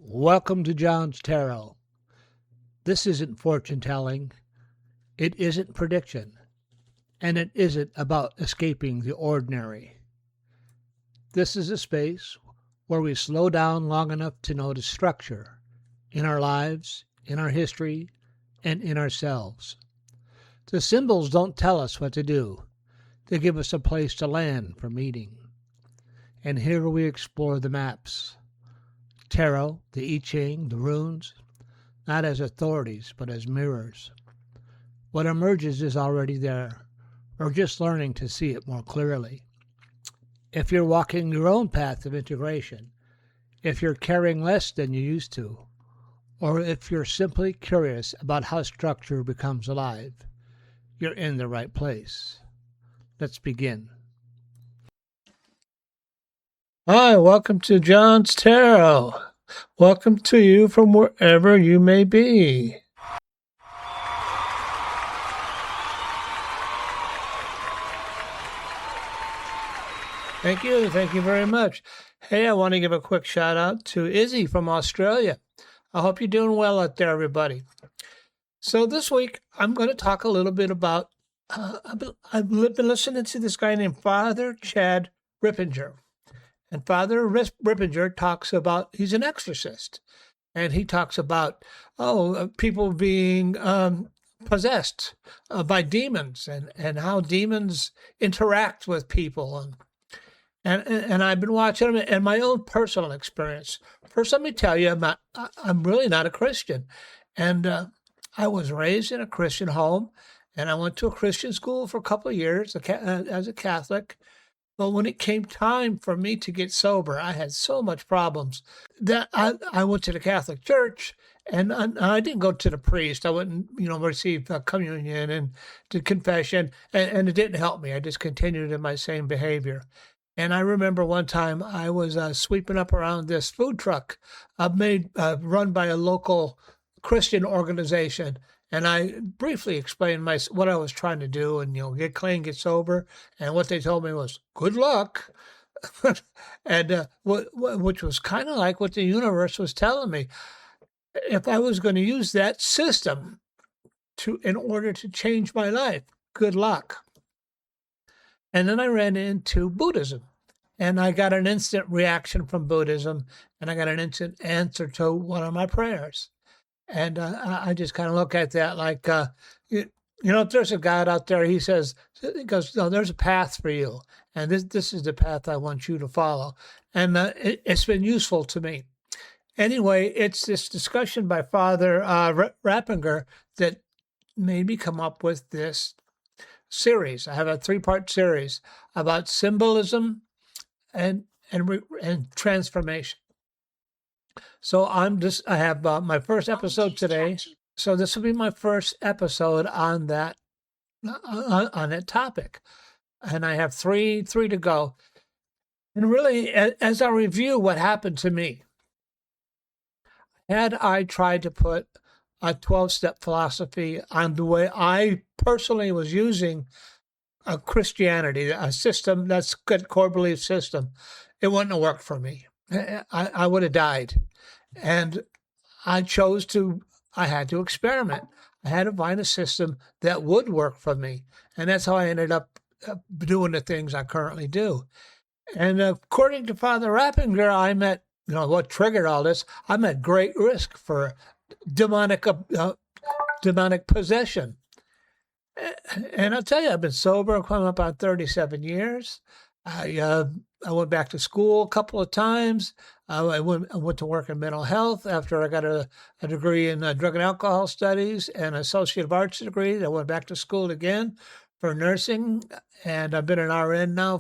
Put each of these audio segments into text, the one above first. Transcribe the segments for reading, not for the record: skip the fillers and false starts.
Welcome to John's Tarot. This isn't fortune telling, it isn't prediction, and it isn't about escaping the ordinary. This is a space where we slow down long enough to notice structure in our lives, in our history, and in ourselves. The symbols don't tell us what to do, they give us a place to land for meeting. And here we explore the maps. Tarot, the I Ching, the runes, not as authorities, but as mirrors. What emerges is already there. We're just learning to see it more clearly. If you're walking your own path of integration, if you're caring less than you used to, or if you're simply curious about how structure becomes alive, you're in the right place. Let's begin. Hi, welcome to John's Tarot. Welcome to you from wherever you may be. Thank you very much. Hey, I want to give a quick shout out to Izzy from Australia. I hope you're doing well out there, everybody. So this week, I'm going to talk a little bit about, I've been listening to this guy named Father Chad Rippinger. And Father Rippinger talks about, he's an exorcist, and he talks about, people being possessed by demons and how demons interact with people. And I've been watching them and my own personal experience. First, let me tell you, I'm really not a Christian. And I was raised in a Christian home, and I went to a Christian school for a couple of years as a Catholic. But when it came time for me to get sober, I had so much problems that I went to the Catholic Church, and I didn't go to the priest. I wouldn't, receive communion and did confession, and it didn't help me. I just continued in my same behavior. And I remember one time I was sweeping up around this food truck run by a local Christian organization. And I briefly explained what I was trying to do and, get clean, get sober. And what they told me was, good luck. And which was kind of like what the universe was telling me. If I was going to use that system in order to change my life, good luck. And then I ran into Buddhism. And I got an instant reaction from Buddhism. And I got an instant answer to one of my prayers. And I just kind of look at that like, if there's a God out there, he goes, no, there's a path for you. And this is the path I want you to follow. And it's been useful to me. Anyway, it's this discussion by Father Rappinger that made me come up with this series. I have a 3-part series about symbolism and transformation. So I have my first episode today. So this will be my first episode on that topic. And I have three to go. And really, as I review what happened to me, had I tried to put a 12-step philosophy on the way I personally was using a Christianity, a system that's good core belief system, it wouldn't have worked for me. I would have died. And I had to experiment. I had to find a system that would work for me. And that's how I ended up doing the things I currently do. And according to Father Rappinger, I'm at, what triggered all this, I'm at great risk for demonic possession. And I'll tell you, I've been sober, coming up on 37 years. I went back to school a couple of times. I went to work in mental health after I got a degree in drug and alcohol studies and an associate of arts degree. I went back to school again for nursing, and I've been an RN now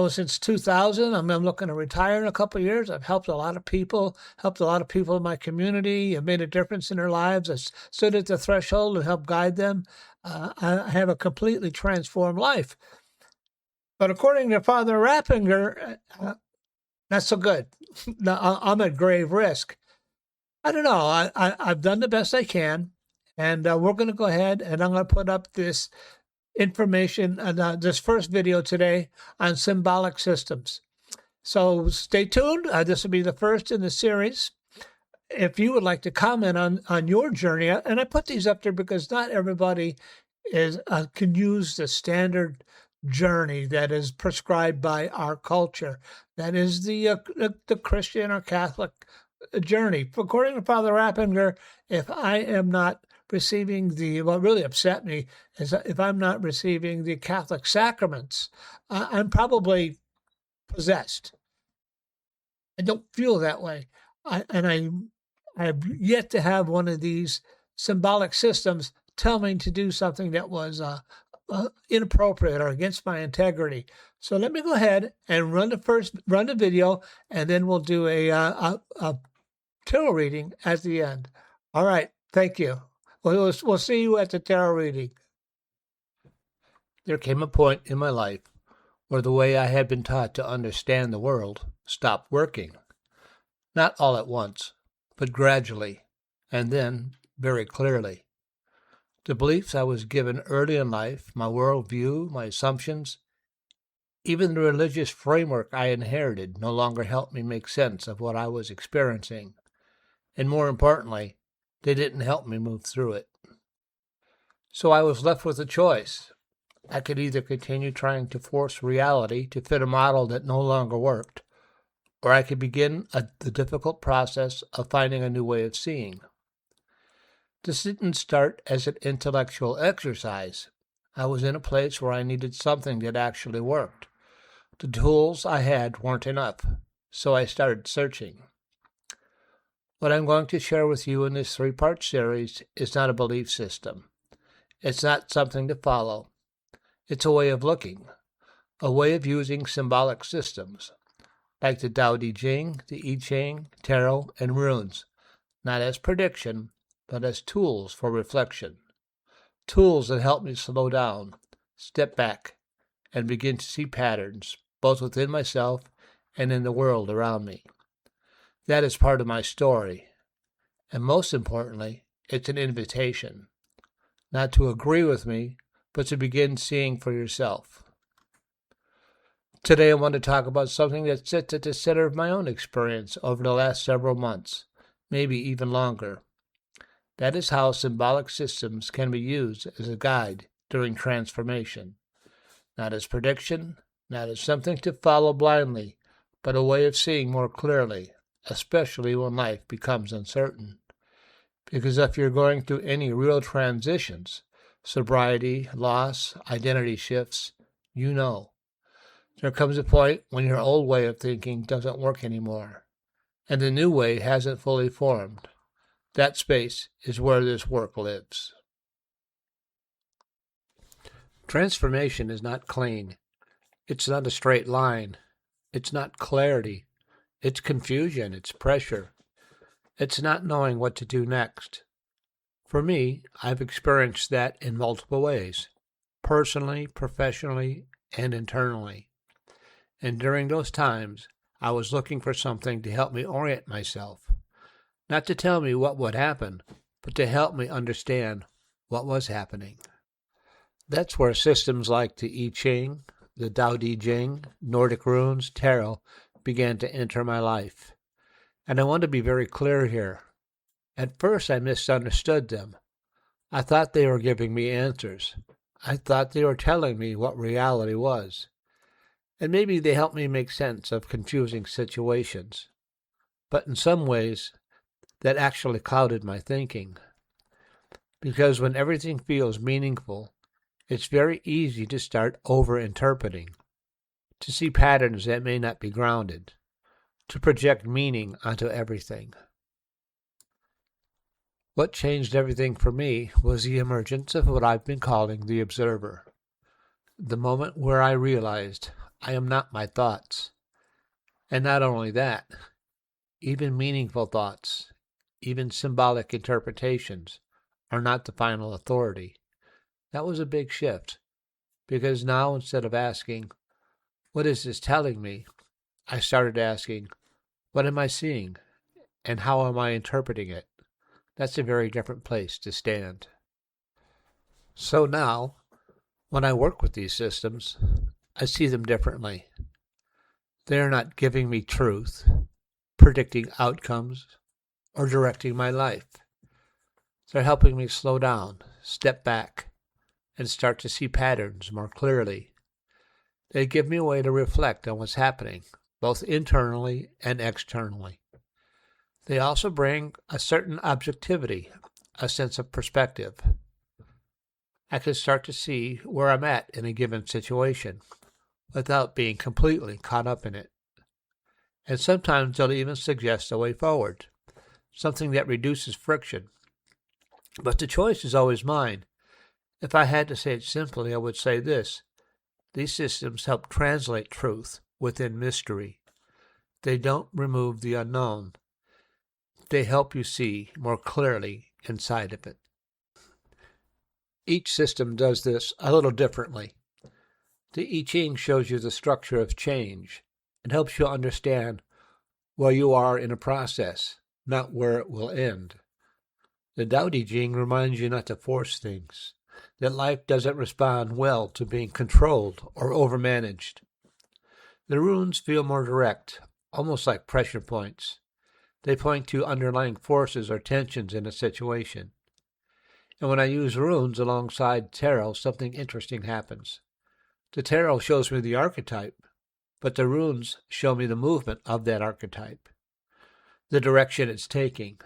since 2000. I'm looking to retire in a couple of years. I've helped a lot of people in my community. I've made a difference in their lives. I stood at the threshold and helped guide them. I have a completely transformed life. But according to Father Rappinger, not so good. I'm at grave risk. I don't know. I've done the best I can, and we're going to go ahead and I'm going to put up this information, this first video today on symbolic systems. So stay tuned. This will be the first in the series. If you would like to comment on your journey, and I put these up there because not everybody can use the standard journey that is prescribed by our culture. That is the Christian or Catholic journey. According to Father Rappinger, if I am not receiving what really upset me is if I'm not receiving the Catholic sacraments, I'm probably possessed. I don't feel that way. I have yet to have one of these symbolic systems tell me to do something that was inappropriate or against my integrity. So let me go ahead and run the video, and then we'll do a tarot reading at the end. All right, thank you. We'll see you at the tarot reading. There came a point in my life where the way I had been taught to understand the world stopped working. Not all at once, but gradually, and then very clearly. The beliefs I was given early in life, my worldview, my assumptions, even the religious framework I inherited no longer helped me make sense of what I was experiencing. And more importantly, they didn't help me move through it. So I was left with a choice. I could either continue trying to force reality to fit a model that no longer worked, or I could begin the difficult process of finding a new way of seeing. This didn't start as an intellectual exercise. I was in a place where I needed something that actually worked. The tools I had weren't enough, so I started searching. What I'm going to share with you in this 3-part series is not a belief system. It's not something to follow. It's a way of looking, a way of using symbolic systems, like the Tao Te Ching, the I Ching, tarot, and runes, not as prediction, but as tools for reflection. Tools that help me slow down, step back, and begin to see patterns, both within myself and in the world around me. That is part of my story. And most importantly, it's an invitation, not to agree with me, but to begin seeing for yourself. Today I want to talk about something that sits at the center of my own experience over the last several months, maybe even longer. That is how symbolic systems can be used as a guide during transformation, not as prediction, not as something to follow blindly, but a way of seeing more clearly, especially when life becomes uncertain. Because if you're going through any real transitions, sobriety, loss, identity shifts, you know. There comes a point when your old way of thinking doesn't work anymore, and the new way hasn't fully formed. That space is where this work lives. Transformation is not clean. It's not a straight line. It's not clarity. It's confusion. It's pressure. It's not knowing what to do next. For me, I've experienced that in multiple ways, personally, professionally, and internally. And during those times, I was looking for something to help me orient myself. Not to tell me what would happen, but to help me understand what was happening. That's where systems like the I Ching, the Tao Te Ching, Nordic runes, tarot began to enter my life. And I want to be very clear here. At first, I misunderstood them. I thought they were giving me answers. I thought they were telling me what reality was. And maybe they helped me make sense of confusing situations. But in some ways, that actually clouded my thinking. Because when everything feels meaningful, it's very easy to start over-interpreting, to see patterns that may not be grounded, to project meaning onto everything. What changed everything for me was the emergence of what I've been calling the observer. The moment where I realized I am not my thoughts. And not only that, even meaningful thoughts, even symbolic interpretations, are not the final authority. That was a big shift, because now instead of asking, what is this telling me? I started asking, what am I seeing? And how am I interpreting it? That's a very different place to stand. So now, when I work with these systems, I see them differently. They are not giving me truth, predicting outcomes, or directing my life. They're helping me slow down, step back, and start to see patterns more clearly. They give me a way to reflect on what's happening, both internally and externally. They also bring a certain objectivity, a sense of perspective. I can start to see where I'm at in a given situation without being completely caught up in it. And sometimes they'll even suggest a way forward, something that reduces friction. But the choice is always mine. If I had to say it simply, I would say this: these systems help translate truth within mystery. They don't remove the unknown. They help you see more clearly inside of it. Each system does this a little differently. The I Ching shows you the structure of change and helps you understand where you are in a process, not where it will end. The Tao Te Ching reminds you not to force things, that life doesn't respond well to being controlled or overmanaged. The runes feel more direct, almost like pressure points. They point to underlying forces or tensions in a situation. And when I use runes alongside tarot, something interesting happens. The tarot shows me the archetype, but the runes show me the movement of that archetype, the direction it's taking.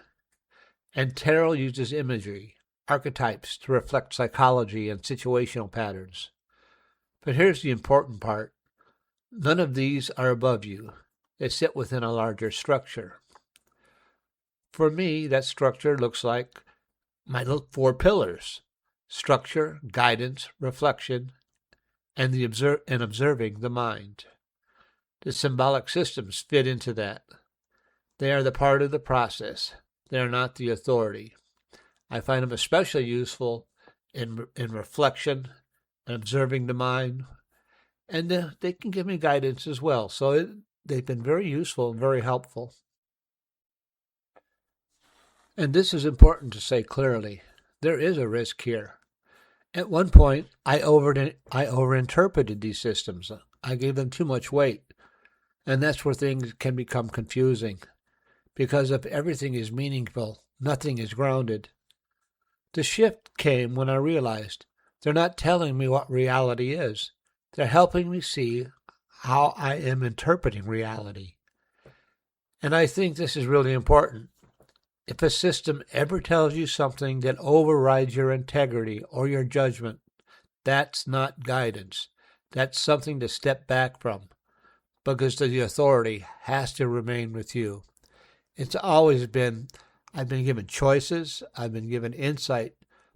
And tarot uses imagery, archetypes, to reflect psychology and situational patterns. But here's the important part. None of these are above you. They sit within a larger structure. For me, that structure looks like my 4 pillars: structure, guidance, reflection, and observing the mind. The symbolic systems fit into that. They are the part of the process. They are not the authority. I find them especially useful in reflection and observing the mind, and they can give me guidance as well. So they've been very useful and very helpful. And this is important to say clearly. There is a risk here. At one point, I overinterpreted these systems. I gave them too much weight. And that's where things can become confusing. Because if everything is meaningful, nothing is grounded. The shift came when I realized they're not telling me what reality is. They're helping me see how I am interpreting reality. And I think this is really important. If a system ever tells you something that overrides your integrity or your judgment, that's not guidance. That's something to step back from, because the authority has to remain with you. It's always been, I've been given choices, I've been given insight,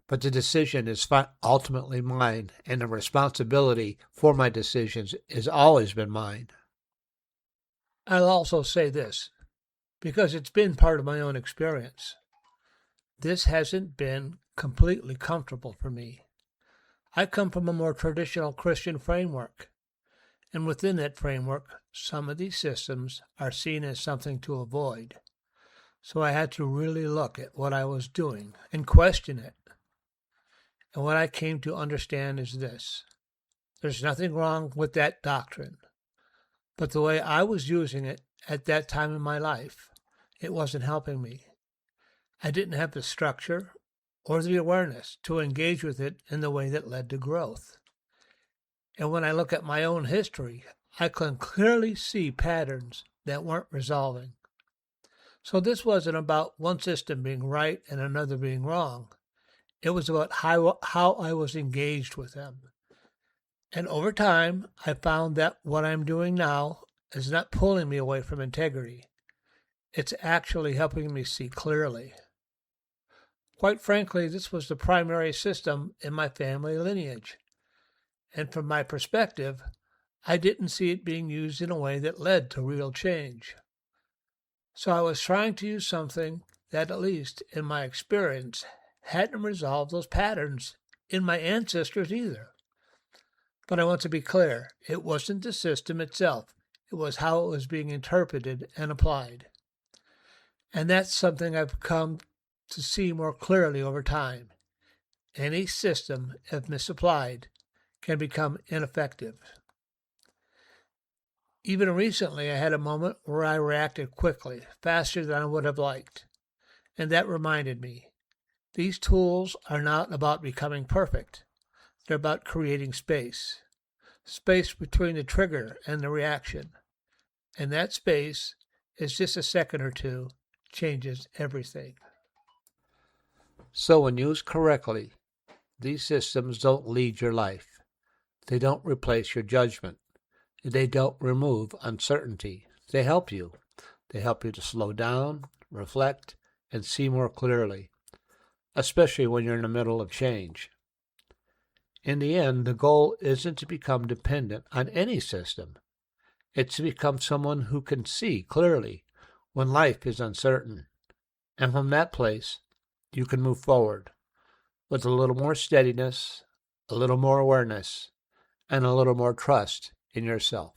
but the decision is ultimately mine, and the responsibility for my decisions has always been mine. I'll also say this, because it's been part of my own experience. This hasn't been completely comfortable for me. I come from a more traditional Christian framework, and within that framework, some of these systems are seen as something to avoid. So I had to really look at what I was doing and question it. And what I came to understand is this: there's nothing wrong with that doctrine, but the way I was using it at that time in my life, it wasn't helping me. I didn't have the structure or the awareness to engage with it in the way that led to growth. And when I look at my own history, I can clearly see patterns that weren't resolving. So this wasn't about one system being right and another being wrong. It was about how I was engaged with them. And over time, I found that what I'm doing now is not pulling me away from integrity. It's actually helping me see clearly. Quite frankly, this was the primary system in my family lineage. And from my perspective, I didn't see it being used in a way that led to real change. So I was trying to use something that, at least in my experience, hadn't resolved those patterns in my ancestors either. But I want to be clear, it wasn't the system itself. It was how it was being interpreted and applied. And that's something I've come to see more clearly over time. Any system, if misapplied, can become ineffective. Even recently, I had a moment where I reacted quickly, faster than I would have liked. And that reminded me, these tools are not about becoming perfect. They're about creating space. Space between the trigger and the reaction. And that space is just a second or two, changes everything. So when used correctly, these systems don't lead your life. They don't replace your judgment. They don't remove uncertainty. They help you. They help you to slow down, reflect, and see more clearly, especially when you're in the middle of change. In the end, the goal isn't to become dependent on any system. It's to become someone who can see clearly when life is uncertain. And from that place, you can move forward with a little more steadiness, a little more awareness, and a little more trust in yourself.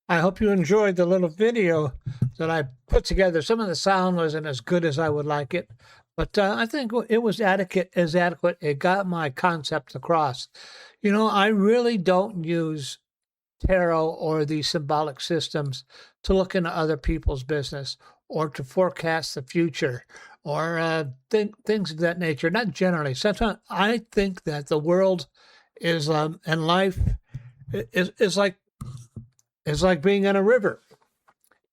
I hope you enjoyed the little video that I put together. Some of the sound wasn't as good as I would like it, but I think it was adequate. It got my concept across. You know, I really don't use tarot or these symbolic systems to look into other people's business or to forecast the future or things of that nature. Not generally. Sometimes I think that the world is and life is like being in a river.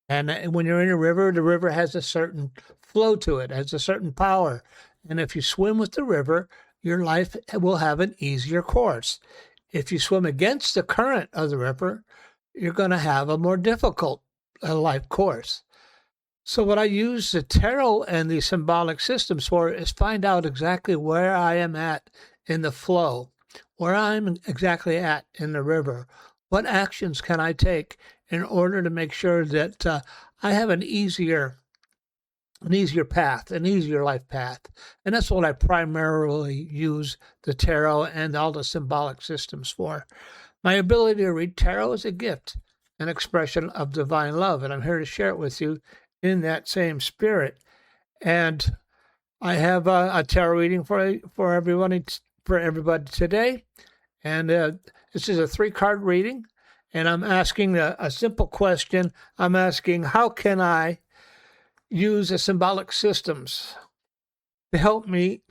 And when you're in a river, the river has a certain flow to it, has a certain power. And if you swim with the river, your life will have an easier course. If you swim against the current of the river, you're going to have a more difficult life course. So what I use the tarot and the symbolic systems for is find out exactly where I am at in the flow, where I'm exactly at in the river. What actions can I take in order to make sure that I have an easier path, an easier life path? And that's what I primarily use the tarot and all the symbolic systems for. My ability to read tarot is a gift, an expression of divine love, and I'm here to share it with you in that same spirit. And I have a tarot reading for everybody today. And this is a 3-card reading, and I'm asking a simple question. I'm asking, how can I use the symbolic systems to help me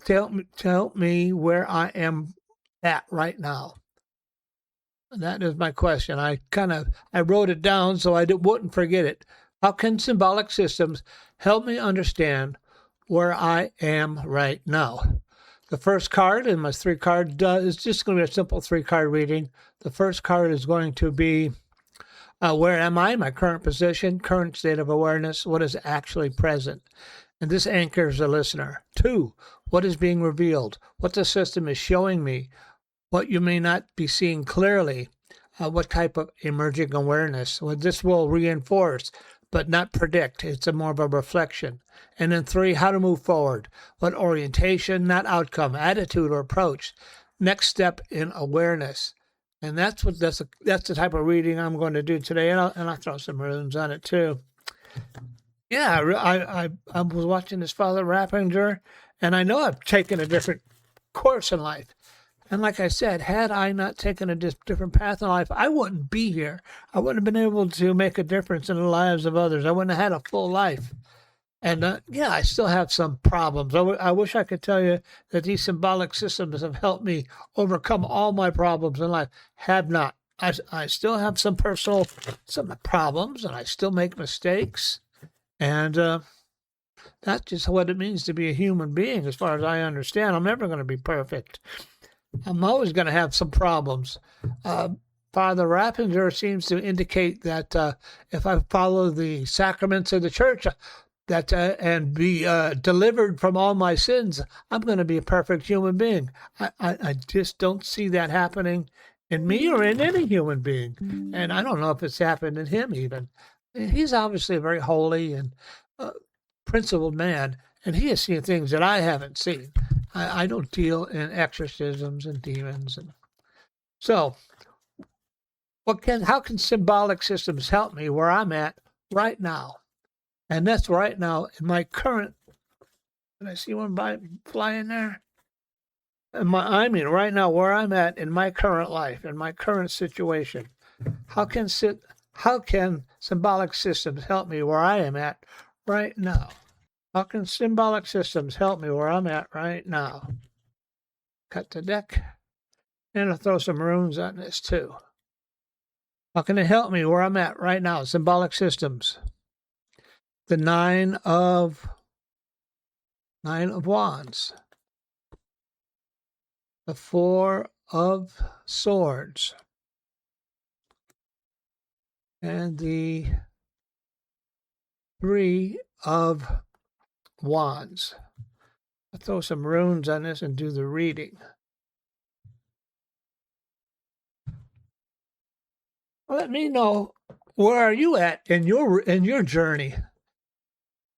where I am at right now? And that is my question. I wrote it down so I wouldn't forget it. How can symbolic systems help me understand where I am right now? The first card in my 3-card is just going to be a simple 3-card reading. The first card is going to be, where am I? My current position, current state of awareness, what is actually present. And this anchors the listener. 2, what is being revealed, what the system is showing me, what you may not be seeing clearly, what type of emerging awareness. Well, this will reinforce, but not predict. It's more of a reflection. And then 3, how to move forward. What orientation, not outcome, attitude or approach. Next step in awareness. And that's the type of reading I'm going to do today. And I'll throw some runes on it too. Yeah, I was watching this Father Rappinger, and I know I've taken a different course in life. And like I said, had I not taken a different path in life, I wouldn't be here. I wouldn't have been able to make a difference in the lives of others. I wouldn't have had a full life. And I still have some problems. I wish I could tell you that these symbolic systems have helped me overcome all my problems in life. Have not. I still have some problems, and I still make mistakes. And that's just what it means to be a human being, as far as I understand. I'm never going to be perfect. I'm always going to have some problems. Father Rappinger seems to indicate that if I follow the sacraments of the church and be delivered from all my sins, I'm going to be a perfect human being. I just don't see that happening in me or in any human being. And I don't know if it's happened in him even. He's obviously a very holy and principled man, and he has seen things that I haven't seen. I don't deal in exorcisms and demons. So how can symbolic systems help me where I'm at right now? And that's right now in my current, can I see one fly in there? Right now where I'm at in my current life, in my current situation. How can how can symbolic systems help me where I am at right now? How can symbolic systems help me where I'm at right now? Cut the deck. And I'll throw some runes on this too. How can it help me where I'm at right now? Symbolic systems. The Nine of Wands. The Four of Swords. And the Three of Wands. I'll throw some runes on this and do the reading. Well, let me know, where are you at in your journey?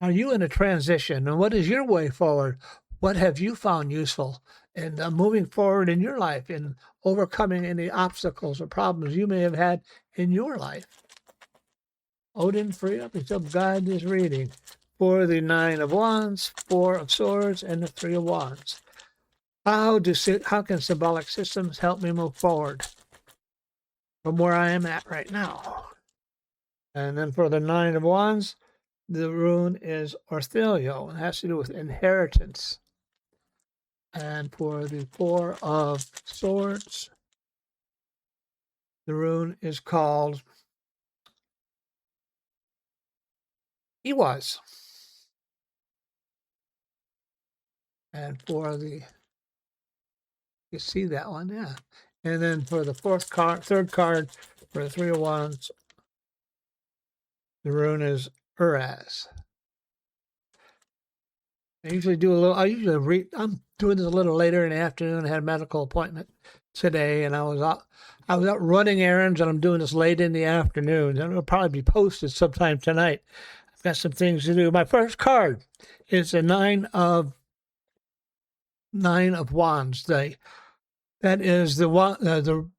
Are you in a transition? And what is your way forward? What have you found useful in moving forward in your life, in overcoming any obstacles or problems you may have had in your life? Odin, free up and help guide this reading for the Nine of Wands, Four of Swords, and the Three of Wands. How can symbolic systems help me move forward from where I am at right now? And then for the Nine of Wands, the rune is Orthelio. It has to do with inheritance. And for the Four of Swords, the rune is called Iwas. And for the, you see that one, yeah. And then for the third card, for the Three of Wands, the rune is Uraz. I usually read, I'm doing this a little later in the afternoon. I had a medical appointment today, and I was out running errands, and I'm doing this late in the afternoon. And it'll probably be posted sometime tonight. I've got some things to do. My first card is the Nine of Wands. That is the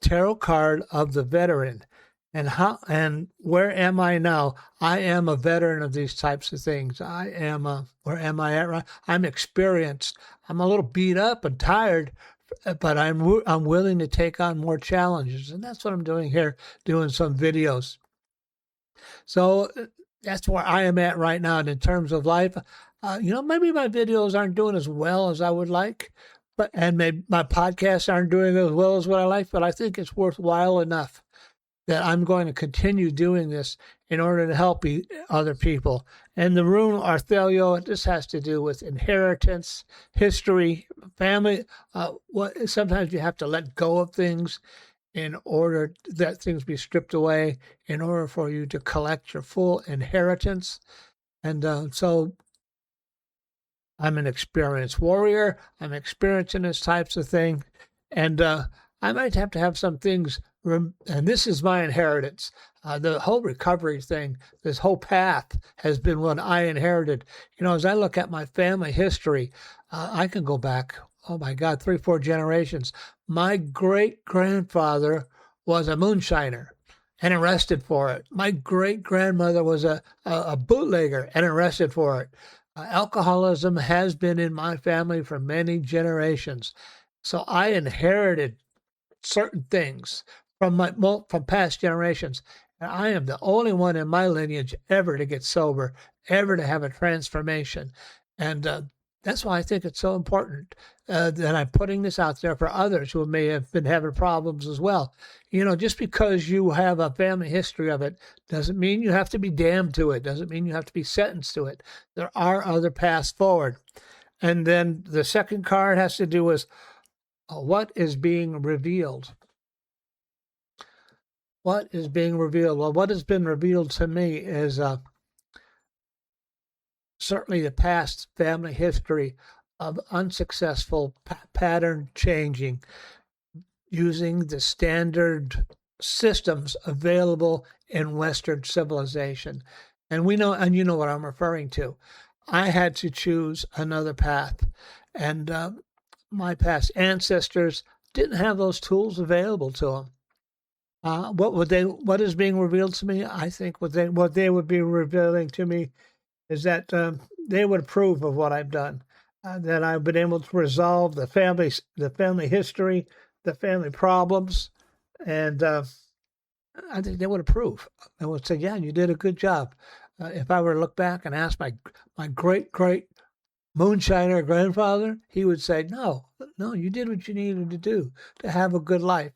tarot card of the veteran. And where am I now? I am a veteran of these types of things. Where am I at? Right? I'm experienced. I'm a little beat up and tired, but I'm willing to take on more challenges, and that's what I'm doing here, doing some videos. So that's where I am at right now. And in terms of life, maybe my videos aren't doing as well as I would like, and maybe my podcasts aren't doing as well as what I like, but I think it's worthwhile enough that I'm going to continue doing this in order to help other people. And the rune Orthelio, this has to do with inheritance, history, family. Sometimes you have to let go of things in order that things be stripped away in order for you to collect your full inheritance. And so I'm an experienced warrior. I'm experienced in this types of thing. And I might have to have some things, and this is my inheritance. The whole recovery thing, this whole path has been what I inherited. As I look at my family history, I can go back, oh my God, 3-4 generations. My great-grandfather was a moonshiner and arrested for it. My great-grandmother was a bootlegger and arrested for it. Alcoholism has been in my family for many generations. So I inherited certain things from past generations. And I am the only one in my lineage ever to get sober, ever to have a transformation. And that's why I think it's so important that I'm putting this out there for others who may have been having problems as well. Just because you have a family history of it doesn't mean you have to be damned to it, doesn't mean you have to be sentenced to it. There are other paths forward. And then the second card has to do with what is being revealed. What is being revealed? Well, what has been revealed to me is certainly the past family history of unsuccessful pattern changing using the standard systems available in Western civilization. And we know, and you know what I'm referring to. I had to choose another path, and my past ancestors didn't have those tools available to them. What is being revealed to me? I think what they would be revealing to me is that they would approve of what I've done, that I've been able to resolve the family history, the family problems, and I think they would approve. They would say, "Yeah, you did a good job." If I were to look back and ask my great moonshiner grandfather, he would say, "No, no, you did what you needed to do to have a good life."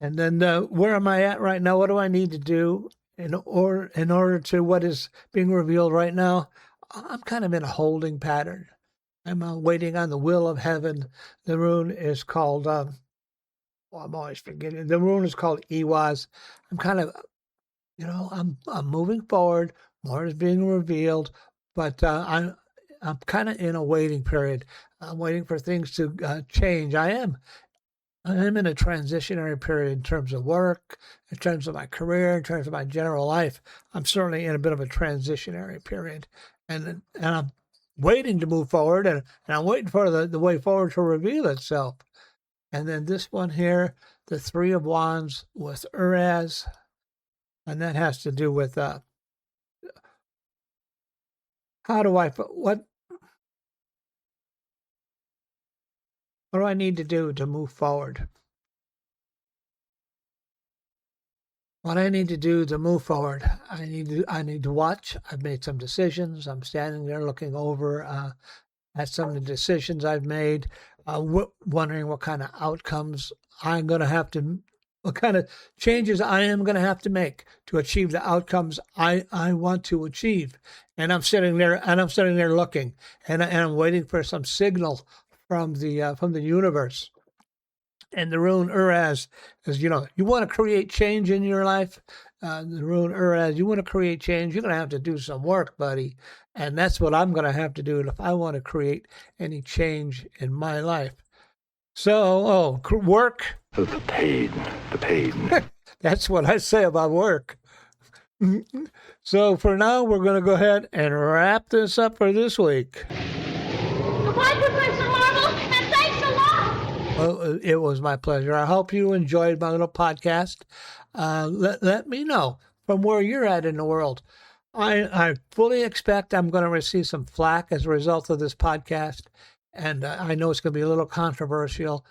And then where am I at right now? What do I need to do in order to what is being revealed right now? I'm kind of in a holding pattern. I'm waiting on the will of heaven. The rune is called. Well, I'm always forgetting. The rune is called Iwaz. I'm kind of, I'm moving forward. More is being revealed, but I'm kind of in a waiting period. I'm waiting for things to change. I'm in a transitionary period in terms of work, in terms of my career, in terms of my general life. I'm certainly in a bit of a transitionary period, and I'm waiting to move forward, and I'm waiting for the way forward to reveal itself. And then this one here, the Three of Wands with Uraz, and that has to do with what do I need to do to move forward? What I need to do to move forward, I need to watch. I've made some decisions. I'm standing there looking over at some of the decisions I've made, wondering what kind of outcomes I'm going to have to, what kind of changes I am going to have to make to achieve the outcomes I want to achieve. And I'm sitting there looking, and I'm waiting for some signal from the universe. And the rune Uraz is, you want to create change in your life. The rune Uraz, you want to create change, you're going to have to do some work, buddy. And that's what I'm going to have to do if I want to create any change in my life. So, work. The pain. That's what I say about work. So for now, we're going to go ahead and wrap this up for this week. Goodbye, Professor Marvel, and thanks a lot. Well, it was my pleasure. I hope you enjoyed my little podcast. Let me know from where you're at in the world. I fully expect I'm going to receive some flack as a result of this podcast, and I know it's going to be a little controversial.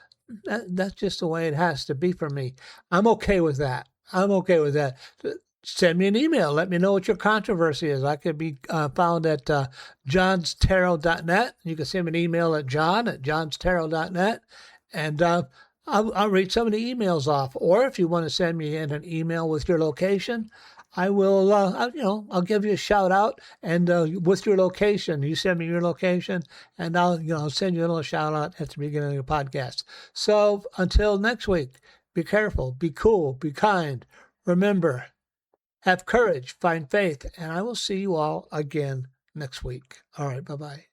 That's just the way it has to be for me. I'm okay with that. Send me an email. Let me know what your controversy is. I could be found at johnstarot.net. You can send me an email at john@johnstarot.net, and I'll read some of the emails off. Or if you want to send me in an email with your location, I will, I'll give you a shout out, and with your location, you send me your location, and I'll send you a little shout out at the beginning of your podcast. So until next week, be careful, be cool, be kind. Remember, have courage, find faith, and I will see you all again next week. All right, bye-bye.